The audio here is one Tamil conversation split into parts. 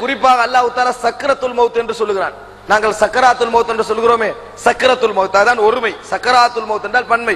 குறிப்பாக அல்லாஹ் தஆலா சக்ரத்துல் மௌத் என்று சொல்லுகிறான். நாங்கள் சக்கராத்துல் மௌத் என்று சொல்கிறோமே, சக்கரத்துல் மௌத் அதான் ஒருமை. சக்கராத்துல் மௌத் என்றால் பன்மை.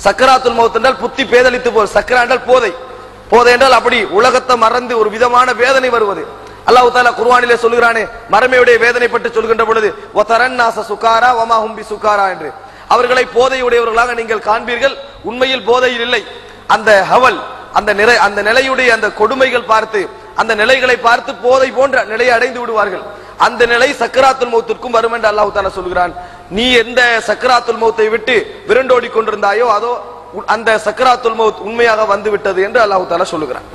சக்கராத்துல் மௌத் என்றால் புத்தி பேதலித்து போல், சக்கரா என்றால் போதை. போதை என்றால் அப்படி உலகத்தை மறந்து ஒரு விதமான வேதனை வருவது. அல்லாஹ் தஆலா குர்ஆனிலே சொல்கிறானே, மறுமையுடைய வேதனை பற்றி சொல்கின்ற பொழுது வதரன்னாஸ சுகாரா வமா ஹும் பிசுகாரா என்று, அவர்களை போதையுடையவர்களாக நீங்கள் காண்பீர்கள், உண்மையில் போதையில் இல்லை. அந்த ஹவல், அந்த நிலையுடைய அந்த கொடுமைகள் பார்த்து, அந்த நிலைகளை பார்த்து போதை போன்ற நிலையை அடைந்து விடுவார்கள். அந்த நிலை சக்கராத்துல் மௌத்திற்கும் வரும் என்று அல்லாஹ் தஆலா சொல்கிறான். நீ எந்த சக்கராத்துல் மௌத்தை விட்டு விரண்டோடி கொண்டிருந்தாயோ அதோ அந்த சக்கராத்துல் மௌத் உண்மையாக வந்து விட்டது என்று அல்லாஹ் தஆலா சொல்லுகிறான்.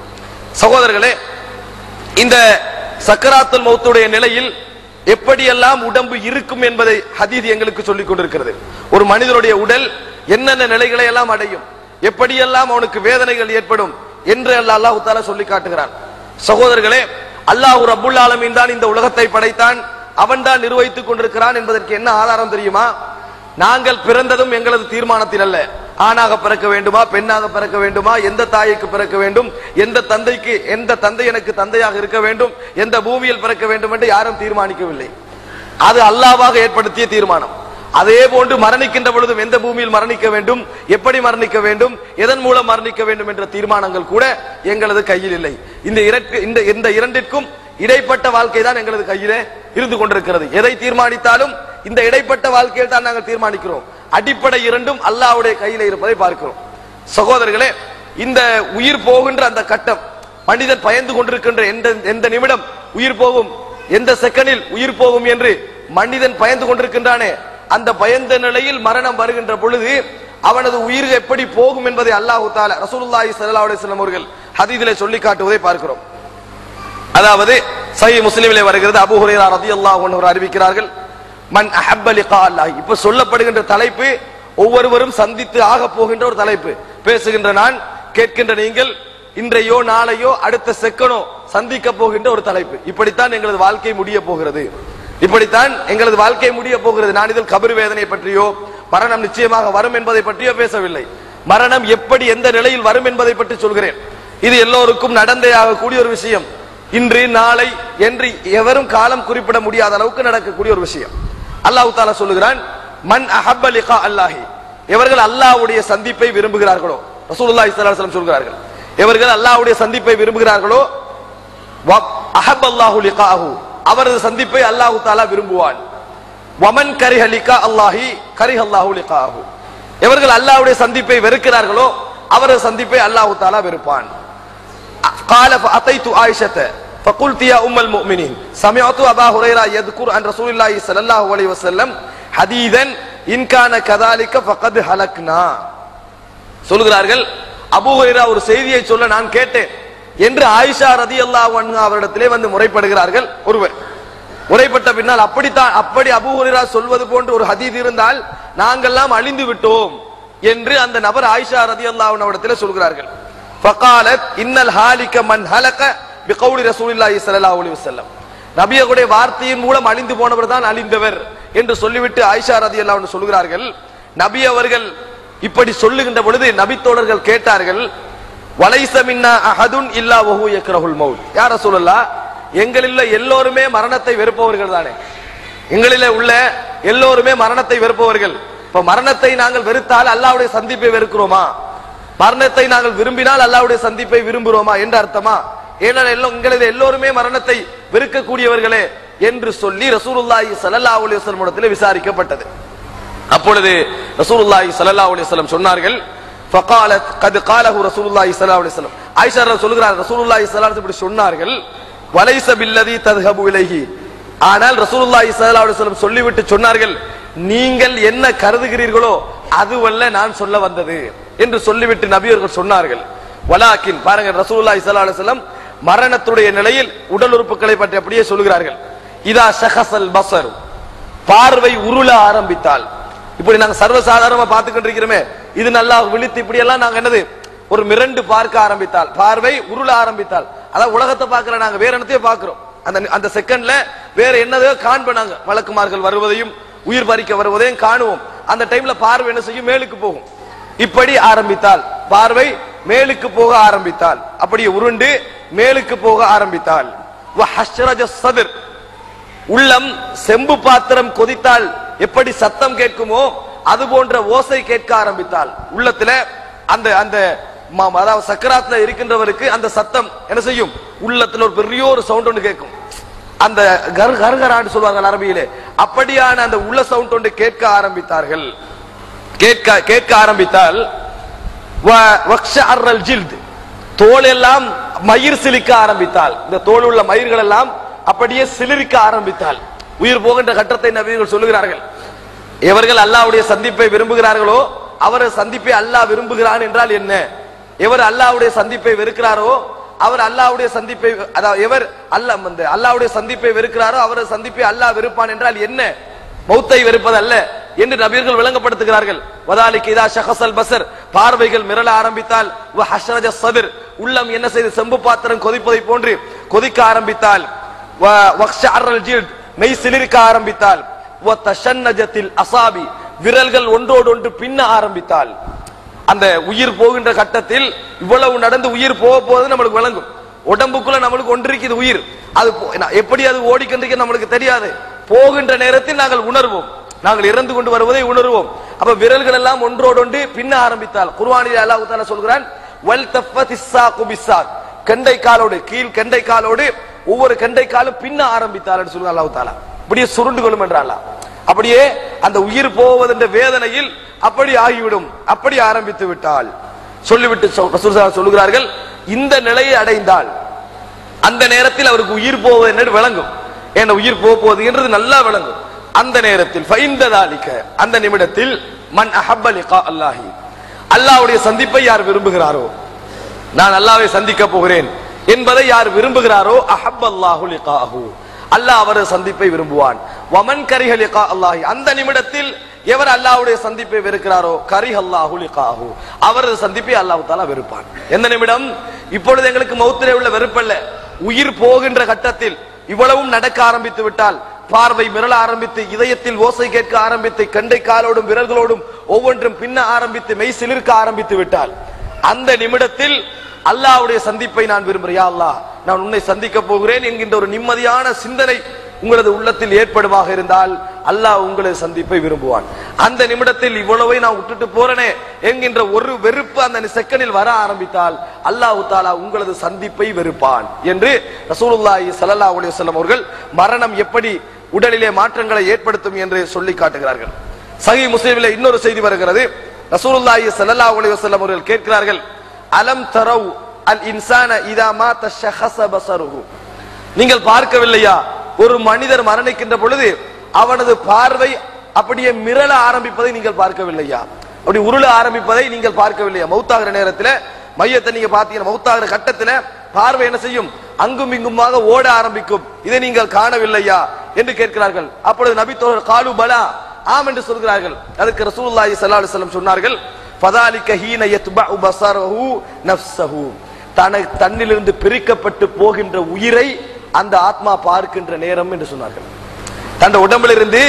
சகோதரர்களே, இந்த சக்கராத்துல் மௌத்துடைய நிலையில் எப்படியெல்லாம் உடம்பு இருக்கும் என்பதை ஹதீஸ் எங்களுக்கு சொல்லிக் கொண்டிருக்கிறது. ஒரு மனிதனுடைய உடல் என்னென்ன நிலைகளை எல்லாம் அடையும், எப்படியெல்லாம் அவனுக்கு வேதனைகள் ஏற்படும் என்று அல்லாஹ் தஆலா சொல்லி காட்டுகிறான். சகோதரர்களே, அல்லாஹ் ரப்புல் ஆலமீன் தான் இந்த உலகத்தை படைத்தான், அவன் தான் நிர்வகித்துக் கொண்டிருக்கிறான் என்பதற்கு என்ன ஆதாரம் தெரியுமா? நாங்கள் பிறந்ததும் எங்களது தீர்மானத்தில் அல்ல. ஆணாக பிறக்க வேண்டுமா, பெண்ணாக பிறக்க வேண்டுமா, எந்த தாய்க்கு பிறக்க வேண்டும், எந்த தந்தை எனக்கு தந்தையாக இருக்க வேண்டும், எந்த பூமியில் பிறக்க வேண்டும் என்று யாரும் தீர்மானிக்கவில்லை. அது அல்லாஹ்வாக ஏற்படுத்திய தீர்மானம். அதே போன்று மரணிக்கின்ற பொழுதும் எந்த பூமியில் மரணிக்க வேண்டும், எப்படி மரணிக்க வேண்டும், எதன் மூலம் மரணிக்க வேண்டும் என்ற தீர்மானங்கள் கூட எங்களது கையில் இல்லை. இந்த இரண்டிற்கும் இடைப்பட்ட வாழ்க்கை தான் எங்களது கையிலே இருந்து கொண்டிருக்கிறது. எதை தீர்மானித்தாலும் இந்த இடைப்பட்ட வாழ்க்கையில் தான் நாங்கள் தீர்மானிக்கிறோம். அடிப்படை இரண்டும் அல்லாஹ்வுடைய கையில இருப்பதை பார்க்கிறோம். சகோதரர்களே, இந்த உயிர் போகின்ற அந்த கட்டம், மனிதன் பயந்து கொண்டிருக்கின்ற எந்த நிமிடம் உயிர் போகும், எந்த செகண்டில் உயிர் போகும் என்று மனிதன் பயந்து கொண்டிருக்கின்றானே, அந்த பயந்த நிலையில் மரணம் வருகின்ற பொழுது அவனது உயிர் எப்படி போகும் என்பதை அல்லாஹ் தஆலா ரசூலுல்லாஹி ஸல்லல்லாஹு அலைஹி வஸல்லம் அவர்கள் ஹதீஸிலே சொல்லி காட்டுவதை பார்க்கிறோம். அதாவது சஹீஹ் முஸ்லிமிலே வருகிறது, அபூ ஹுரைரா রাদিয়াল্লাহு அன்ஹு அறிவிக்கிறார்கள், மன் அஹப்ப லிகா அல்லாஹ். இப்ப சொல்லப்படுகின்ற தலைப்பு ஒவ்வொருவரும் சந்தித்து ஆக போகின்ற ஒரு தலைப்பு. பேசுகின்ற நான், கேட்கின்ற நீங்கள், இன்றையோ நாளையோ அடுத்த செகண்டோ சந்திக்க போகின்ற ஒரு தலைப்பு. இப்படித்தான் எங்களது வாழ்க்கை முடிய போகிறது, இப்படித்தான் எங்களது வாழ்க்கை முடிய போகிறது. நான் இதில் கபர் வேதனை பற்றியோ மரணம் நிச்சயமாக வரும் என்பதை பற்றியோ பேசவில்லை. மரணம் எப்படி எந்த நிலையில் வரும் என்பதை பற்றி சொல்கிறேன். இது எல்லோருக்கும் நடந்தே ஆகக்கூடிய ஒரு விஷயம். இன்று நாளை என்று எவரும் காலம் குறிப்பிட முடியாத அளவுக்கு நடக்கக்கூடிய ஒரு விஷயம். அல்லாஹ் தஆலா சொல்லுகிறான், மன் அஹப்ப லிகா அல்லாஹி, எவர்கள் அல்லாஹ்வுடைய சந்திப்பை விரும்புகிறார்களோ, ரசூலுல்லாஹி ஸல்லல்லாஹு அலைஹி வஸல்லம் சொல்கிறார்கள், எவர்கள் அல்லாஹ்வுடைய சந்திப்பை விரும்புகிறார்களோ, அஹப்ப அல்லாஹு லிகாஹு, அவரது சந்திப்பை அல்லாஹ் தஆலா விரும்புவான். வமன் கரிஹ லிகா அல்லாஹி கரிஹ அல்லாஹு லிகாஹு, எவர்கள் அல்லாஹ்வுடைய சந்திப்பை வெறுக்கிறார்களோ அவரது சந்திப்பை அல்லாஹ் தஆலா வெறுப்பான். قال فأتيت عائشة فقلت يا أم المؤمنين سمعت أبا هريرة يذكر عن رسول الله صلى الله عليه وسلم حديثا إن كان كذلك فقد هلكنا. சொல்கிறார்கள், அபூ ஹுரைரா ஒரு செய்தியை சொல்ல நான் கேட்டேன் என்று ஆயிஷா রাদিয়াল্লাহு அன்ஹா அவரிடத்திலே வந்து முறைப்படுகிறார்கள். ஒருவர் முறைப்பட்ட பின்னால் அப்படி அபூ ஹுரைரா சொல்வது போன்று ஒரு ஹதீஸ் இருந்தால் நாங்கெல்லாம் அழிந்து விட்டோம் என்று அந்த நபர் ஆயிஷா রাদিয়াল্লাহு அன்ஹா அவரிடத்திலே சொல்கிறார்கள். فقالت ان الهالك من هلك بقول رسول الله صلى الله عليه وسلم, நபியகுடைய வார்த்தையின் மூலம் அழிந்து போனவர் தான் அழிந்தவர் என்று சொல்லிவிட்டு ஆயிஷா রাদিয়াল্লাহு அன்ஹா சொல்கிறார்கள், நபி அவர்கள் இப்படி சொல்லுகின்ற பொழுது நபி தோழர்கள் கேட்டார்கள், வலைஸ மின்னா அஹதுன் இல்லா வஹு யக்ரஹுல் மௌத். யா ரசூலல்லாஹ், எங்களில் எல்லோருமே மரணத்தை வெறுப்பவர்கள் தானே, எங்களில் உள்ள எல்லோருமே மரணத்தை வெறுப்பவர்கள். இப்ப மரணத்தை நாங்கள் வெறுத்தால் அல்லாஹ்வுடைய சந்திப்பை வெறுக்கிறோமா, மரணத்தை நாங்கள் விரும்பினால் அல்லாஹ்வுடைய சந்திப்பை விரும்புகிறோமா என்ற அர்த்தமா? ஏனெனில் எங்களில் எல்லோருமே மரணத்தை வெறுக்கக்கூடியவர்களே என்று சொல்லி ரசூலுல்லாஹி ஸல்லல்லாஹு அலைஹி வஸல்லம் இடத்திலே விசாரிக்கப்பட்டது. அப்பொழுது ரசூலுல்லாஹி ஸல்லல்லாஹு அலைஹி வஸல்லம் சொன்னார்கள், فقالت قد قاله رسول الله صلى الله عليه وسلم. ஆயிஷா சொல்கிறார், ரசூலுல்லாஹி ஸல்லல்லாஹு அலைஹி வஸல்லம் இப்படி சொன்னார்கள், வலைஸ பில்லதி தذهبوا இலைஹி, ஆனால் ரசூலுல்லாஹி ஸல்லல்லாஹு அலைஹி வஸல்லம் சொல்லிவிட்டு சொன்னார்கள், நீங்கள் என்ன கருதுகிறீர்களோ அதுவல்ல நான் சொல்ல வந்தது என்று சொல்லிவிட்டு நபியர்கள் சொன்னார்கள். வலாக்கின், பாருங்க, ரசூலுல்லாஹி ஸல்லல்லாஹு அலைஹி வஸல்லம் மரணத்துடைய நிலையில் உடல் உறுப்புகளை பற்றி அப்படியே சொல்கிறார்கள். இதா ஷஹஸல் பஸர், பார்வை உருள ஆரம்பித்தால், இப்படி நாங்க சர்வசாதாரணமா பார்த்துக்கிட்டு இருக்கிறோமே, இது நல்லா விழித்து இப்படி எல்லாம் நாங்க என்னது ஒரு மிரண்டு பார்க்க ஆரம்பித்தால், பார்வை உருள ஆரம்பித்தால், அதாவது உலகத்தை பார்க்கற நாங்க வேற என்னத்தையும் பார்க்கிறோம், அந்த செகண்ட்ல வேற என்னதோ காண்பனாங்க, வழக்குமார்கள் வருவதையும் உயிர் பறிக்க வருவதையும் காணுவோம். அந்த டைம்ல பார்வை என்ன செய்யும், மேலுக்கு போகும். இப்படி ஆரம்பித்தால், பார்வை மேலுக்கு போக ஆரம்பித்தால், அப்படியே உருண்டு மேலுக்கு போக ஆரம்பித்தால், வஹஷ்ரஜ ஸத்ர், உள்ளம் செம்பு பாத்திரம் கொதித்தால் எப்படி சத்தம் கேட்குமோ அது போன்ற ஓசை கேட்க ஆரம்பித்தால், உள்ளத்துல அந்த அந்த அதாவது சக்கராத்துல இருக்கின்றவருக்கு அந்த சத்தம் என்ன செய்யும், உள்ளத்துல ஒரு பெரிய ஒரு சவுண்ட் ஒன்று கேட்கும், அந்த கர்கரான்னு சொல்வார்கள் அரபியிலே, அப்படியான அந்த உள்ள சவுண்ட் ஒன்று கேட்க ஆரம்பித்தார்கள். கேட்க ஆரம்பித்தால் தோல் எல்லாம் மயிர் சிலிக்க ஆரம்பித்தால், இந்த தோல் உள்ள மயிர்கள் எல்லாம் அப்படியே சிலிரிக்க ஆரம்பித்தால், உயிர் போகின்ற கட்டத்தை நபிகள் சொல்லுகிறார்கள். எவர்கள் அல்லாஹ்வுடைய சந்திப்பை விரும்புகிறார்களோ அவர் சந்திப்பை அல்லாஹ் விரும்புகிறான் என்றால் என்ன, எவர் அல்லாஹ்வுடைய சந்திப்பை வெறுக்கிறாரோ அவர் அல்லாஹ்வுடைய சந்திப்பை, அதாவது எவர் அல்லாஹ்வுடைய சந்திப்பை வெறுக்கிறாரோ அவர் சந்திப்பை அல்லாஹ் வெறுப்பான் என்றால் என்ன, மௌத்தை வெறுப்பது அல்ல என்று நபியர்கள் விளங்கப்படுத்துகிறார்கள். வதாலிக இதா ஷஹஸல் பஸர், பார்வைகள் மிரள ஆரம்பித்தால், வ ஹஷ்ரஜ ஸத்ர், உள்ளம் என்ன செய்து செம்பு பாத்திரம் கொதிப்பதை போன்று கொதிக்க ஆரம்பித்தால், வ வக்ஷஅரல் ஜில்த், மெய் சிலிர்க்க ஆரம்பித்தால், வ தஷன்னஜத்தில் அஸாபி, விரல்கள் ஒன்றோடு ஒன்று பின்ன ஆரம்பித்தால், அந்த உயிர் போகின்ற கட்டத்தில் இவ்வளவு நடந்து உயிர் போக போவது நம்மளுக்கு விளங்கும். உடம்புக்குள்ள நம்மளுக்கு ஒன்றிருக்குது உயிர், அது எப்படி அது ஓடிக்கின்றிருக்க நம்மளுக்கு தெரியாது. போகின்ற நேரத்தில் நாங்கள் உணர்வோம், நாங்கள் இறந்து கொண்டு வருவதை உணர்வோம். அப்ப விரல்கள் எல்லாம் ஒன்றோடொன்று பின்ன ஆரம்பித்தால், குர்ஆனில் அல்லாஹ் தஆலா சொல்கிறான், வல் தஃபத்திஸ் ஸாகு பிஸ்ஸாக், கெண்டை காலோடு கீழ் கெண்டை காலோடு ஒவ்வொரு கெண்டை காலும் பின்ன ஆரம்பித்தால் என்று சொல்கிறான் அல்லாஹ் தஆலா. அப்படியே சுருண்டு கொள்ளும் என்றால் அப்படியே அந்த உயிர் போவதென்ற வேதனையில் அப்படி ஆகிவிடும், அப்படி ஆரம்பித்து விட்டால் சொல்லிவிட்டு ரசூல் சொல்லுகிறார்கள், இந்த நிலையை அடைந்தால் அந்த நேரத்தில் அவருக்கு உயிர் போவது என்று விளங்கும், ஏன்னா உயிர் போவது என்றது நல்லா விளங்கும். அந்த நேரத்தில் ஃபைந்ததாலிக, அந்த நிமிடத்தில் மன் அஹப்ப லிகா அல்லாஹி, அல்லாஹ்வுடைய சந்திப்பை யார் விரும்புகிறாரோ, நான் அல்லாஹ்வை சந்திக்க போகிறேன் என்பதை யார் விரும்புகிறாரோ, அஹப்ப அல்லாஹு லிகாஹு, அல்லாஹ் அவரது சந்திப்பை விரும்புவான். வமன் கரிஹ லிகா அல்லாஹி, அந்த நிமிடத்தில் எவர் அல்லாஹ்வுடைய சந்திப்பை வெறுக்கிறாரோ, கரிஹ அல்லாஹு லிகாஹு, அவரது சந்திப்பை அல்லாஹ் தஆலா வெறுப்பான். எந்த நிமிடம்? இப்பொழுது எங்களுக்கு மௌத்திலே உள்ள வெறுப்பல்ல, உயிர் போகின்ற கட்டத்தில் இவ்வளவும் நடக்க ஆரம்பித்து விட்டால், பார்வை மிரள ஆரம்பித்து, இதயத்தில் ஓசை கேட்க ஆரம்பித்து, கண்டை காலோடும் விரல்களோடும் ஒவ்வொன்றும் பின்ன ஆரம்பித்து, மெய் சிலிர்க்க ஆரம்பித்து விட்டால், அந்த நிமிடத்தில் அல்லாஹ்வுடைய சந்திப்பை நான் விரும்புகிறேன். யா அல்லாஹ், நான் உன்னை சந்திக்க போகிறேன் என்கின்ற ஒரு நிம்மதியான சிந்தனை உங்களது உள்ளத்தில் ஏற்படுமாக இருந்தால் அல்லாஹ் உங்களது சந்திப்பை விரும்புவான். அந்த நிமிடத்தில் இவ்வளவை நான் விட்டுட்டு போறேனே என்கின்ற ஒரு வெறுப்பு அந்த செகண்டில் வர ஆரம்பித்தால் அல்லாஹ் தஆலா உங்களது சந்திப்பை வெறுப்பான் என்று ரசூலுல்லாஹி ஸல்லல்லாஹு அலைஹி வஸல்லம் அவர்கள் மரணம் எப்படி உடலிலே மாற்றங்களை ஏற்படுத்தும் என்று சொல்லி காட்டுகிறார்கள். சஹீஹ் முஸ்லிமிலே இன்னொரு செய்தி வருகிறது. ரசூலுல்லாஹி ஸல்லல்லாஹு அலைஹி வஸல்லம் அவர்கள் கேட்கிறார்கள், அலம் தரவு அல் இன்சான இதா மாத ஷஹஸ பஸருஹு, நீங்கள் பார்க்கவில்லையா ஒரு மனிதர் மரணிக்கின்ற பொழுது அவனது பார்வை அப்படியே மிரள ஆரம்பிப்பதை நீங்கள் பார்க்கவில்லையா, அப்படி உருள ஆரம்பிப்பதை நீங்கள் பார்க்கவில்லையா? மௌத்தாகிற நேரத்தில் மையத்தை நீங்க பார்த்தீங்கன்னா மௌத்தாகிற கட்டத்தில் பார்வை என்ன செய்யும், அங்கும் இங்குமாக ஓட ஆரம்பிக்கும், இதை நீங்கள் காணவில்லையா என்று கேட்கிறார்கள். அப்பொழுது நபி தோழர் காலு பலா, ஆம் என்று சொல்கிறார்கள். அதுக்கு ரசூலுல்லாஹி ஸல்லல்லாஹு அலைஹி வஸல்லம் சொன்னார்கள், ஃபதாலிக ஹீன யத்பஉ பஸரஹு நஃப்ஸஹு, தன்னிலிருந்து பிரிக்கப்பட்டு போகின்ற உயிரை அந்த ஆத்மா பார்க்கின்ற நேரம் என்று சொன்னார்கள். தன் உடம்பிலிருந்து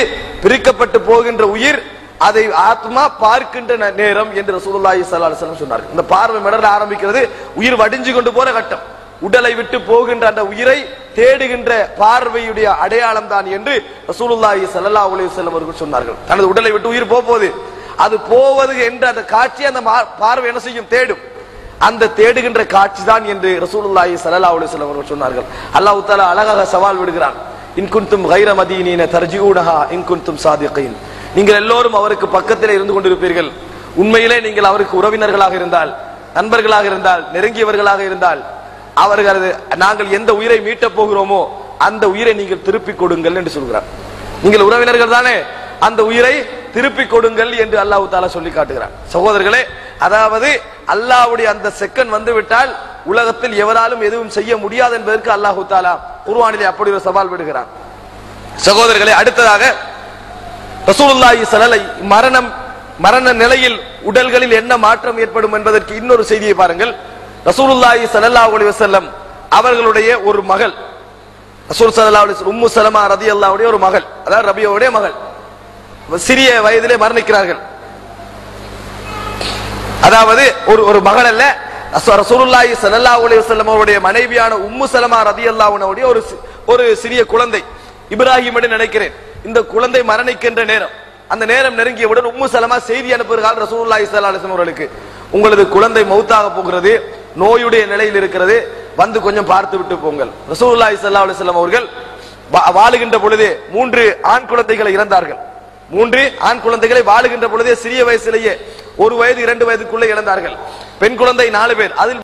பிரிக்கப்பட்டு போகின்ற உயிர் அதை ஆத்மா பார்க்கின்ற நேரம் என்று ரசூலுல்லாஹி ஸல்லல்லாஹு அலைஹி வஸல்லம் சொன்னார்கள். இந்த பார்வை மிரள ஆரம்பிக்கிறது, உயிர் வடிஞ்சு கொண்டு போற கட்டம், உடலை விட்டு போகின்ற அந்த உயிரை தேடுகின்ற பார்வையுடைய அடையாளம் தான் என்று ரசூலுல்லாஹி ஸல்லல்லாஹு அலைஹி வஸல்லம் அவர்கள் சொன்னார்கள். தனது உடலை விட்டு உயிர் போவது, அது போவது என்ற அந்த காட்சி அந்த பார்வை என்ன செய்யும், தேடும். அந்த தேடுகின்ற காட்சி தான் என்று ரசூலுல்லாஹி ஸல்லல்லாஹு அலைஹி வஸல்லம் அவர்கள் சொன்னார்கள். அல்லாஹ் தஆலா அழகாக சவால் விடுகிறான், இன் குன்தும் கைர மதீனீன தர்ஜிஊனஹா இன் குன்தும் சாதிகீன், நீங்கள் எல்லோரும் அவருக்கு பக்கத்திலே இருந்து கொண்டிருப்பீர்கள், உண்மையிலே நீங்கள் அவருக்கு உறவினர்களாக இருந்தால், நண்பர்களாக இருந்தால், நெருங்கியவர்களாக இருந்தால், அவர்கள் நாங்கள் எந்த உயிரை மீட்டப் போகிறோமோ அந்த உயிரை நீங்கள் திருப்பிக் கொடுங்கள் என்று சொல்கிறார். நீங்கள் உறவினர்கள் தானே, அந்த உயிரை திருப்பிக் கொடுங்கள் என்று அல்லாஹ் தஆலா சொல்லி காட்டுகிறார். சகோதரர்களே, அதாவது அல்லாஹ்வுடைய அந்த செகண்ட் வந்துவிட்டால் உலகத்தில் எவராலும் எதுவும் செய்ய முடியாது என்பதற்கு அல்லாஹ் தஆலா குர்ஆனிலே அப்படி ஒரு சவால் விடுகிறார். சகோதரர்களே, அடுத்ததாக ரசூலுல்லாஹி ஸல்லல்லாஹு மரண நிலையில் உடல்களில் என்ன மாற்றம் ஏற்படும் என்பதற்கு இன்னொரு செய்தியை பாருங்கள். ரசூலுல்லாஹி ஸல்லல்லாஹு அலைஹி வஸல்லம் அவர்களுடைய ஒரு மகள், ரசூல் ஸல்லல்லாஹு அலைஹி வஸல்லம் உம்மு சலமா ரலியல்லாஹு அன்ஹா ஒரு மகள், அதாவது ரபியாவுடைய மகள், சிறிய வயதிலே மரணிக்கிறார்கள். அதாவது ஒரு மகள் அல்ல, ரசூலுல்லாஹி ஸல்லல்லாஹு அலைஹி வஸல்லம் அவருடைய மனைவியான உம்மு சலமா ரலியல்லாஹு அன்ஹா ஒரு சிறிய குழந்தை இப்ராஹிம் என்று நினைக்கிறேன். இந்த குழந்தை மரணிக்கின்ற நேரம், அந்த நேரம் நெருங்கியவுடன் உம்மு சலமா செய்தி அனுப்புகிறார் ரசூலுல்லாஹி ஸல்லல்லாஹு அலைஹி வஸல்லம் அவர்களுக்கு, உங்களது குழந்தை மௌத்தாக போகிறது, நோயுடைய நிலையில் இருக்கிறது, வந்து கொஞ்சம் பார்த்து விட்டு போங்கள். ரசூலுல்லாஹி ஸல்லல்லாஹு அலைஹி வஸல்லம் அவர்கள் வாழுகின்ற பொழுதே 3 ஆண் குழந்தைகளை இறந்தார்கள். 3 ஆண் குழந்தைகளை வாழுகின்ற பொழுதே சிறிய வயசிலேயே 1 வயது 2 வயதுக்குள்ளே இழந்தார்கள். பெண் குழந்தை 4 பேர். அதில்